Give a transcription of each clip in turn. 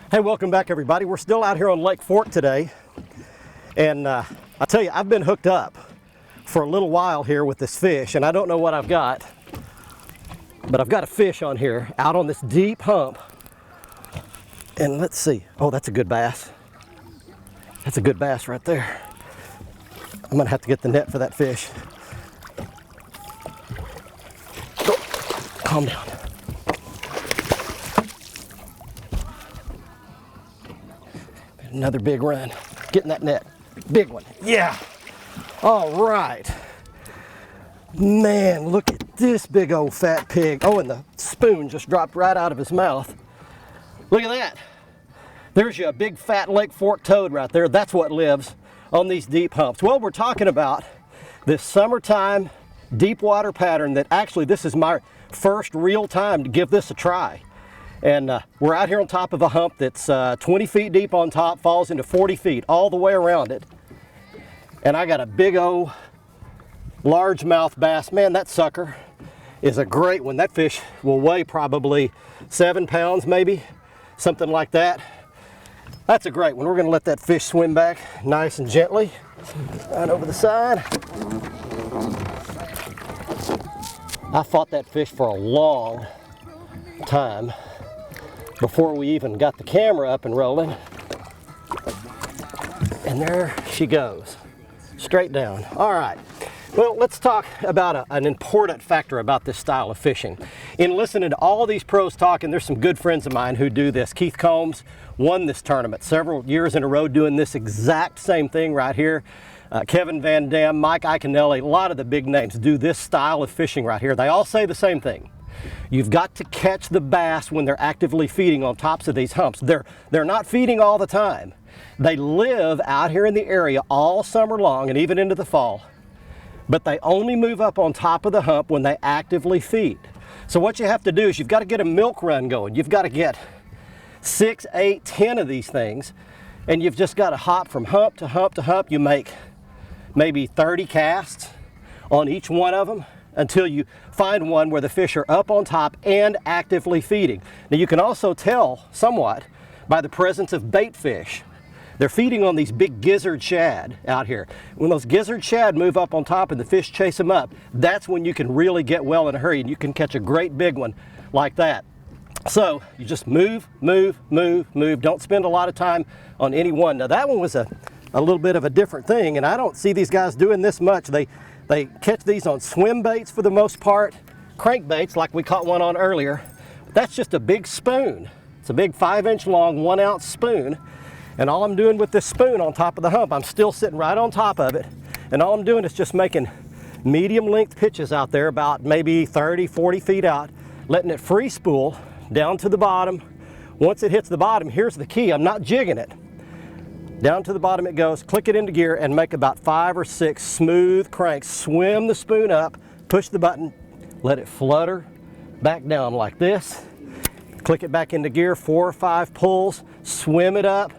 Hey, welcome back everybody. We're still out here on Lake Fork today. And I tell you, I've been hooked up for a little while here with this fish, and I don't know what I've got, but I've got a fish on here out on this deep hump. And let's see. Oh, that's a good bass. That's a good bass right there. I'm gonna have to get the net for that fish. Oh, calm down. Another big run. Getting that net. Big one. Yeah. All right. Man, look at this big old fat pig. Oh, and the spoon just dropped right out of his mouth. Look at that. There's you a big fat Lake Fork toad right there. That's what lives on these deep humps. Well, we're talking about this summertime deep water pattern that actually this is my first real time to give this a try. And we're out here on top of a hump that's 20 feet deep on top, falls into 40 feet all the way around it. And I got a big old largemouth bass. Man, that sucker is a great one. That fish will weigh probably 7 pounds, maybe, something like that. That's a great one. We're gonna let that fish swim back nice and gently, right over the side. I fought that fish for a long time before we even got the camera up and rolling. And there she goes, straight down. All right, well, let's talk about an important factor about this style of fishing. In listening to all these pros talking, there's some good friends of mine who do this. Keith Combs won this tournament several years in a row doing this exact same thing right here. Kevin Van Dam, Mike Iaconelli, a lot of the big names do this style of fishing right here. They all say the same thing. You've got to catch the bass when they're actively feeding on tops of these humps. They're not feeding all the time. They live out here in the area all summer long and even into the fall, but they only move up on top of the hump when they actively feed. So what you have to do is you've got to get a milk run going. You've got to get 6, 8, 10 of these things, and you've just got to hop from hump to hump to hump. You make maybe 30 casts on each one of them until you find one where the fish are up on top and actively feeding. Now you can also tell somewhat by the presence of bait fish. They're feeding on these big gizzard shad out here. When those gizzard shad move up on top and the fish chase them up, that's when you can really get well in a hurry and you can catch a great big one like that. So you just move, move, move, move. Don't spend a lot of time on any one. Now that one was a little bit of a different thing, and I don't see these guys doing this much. They catch these on swim baits for the most part, crankbaits like we caught one on earlier. That's just a big spoon. It's a big 5-inch long, 1-ounce spoon. And all I'm doing with this spoon on top of the hump, I'm still sitting right on top of it. And all I'm doing is just making medium length pitches out there about maybe 30, 40 feet out, letting it free spool down to the bottom. Once it hits the bottom, here's the key, I'm not jigging it. Down to the bottom it goes, click it into gear and make about 5 or 6 smooth cranks. Swim the spoon up, push the button, let it flutter back down like this. Click it back into gear, 4 or 5 pulls, swim it up,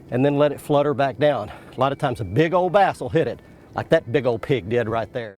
and then let it flutter back down. A lot of times a big old bass will hit it, like that big old pig did right there.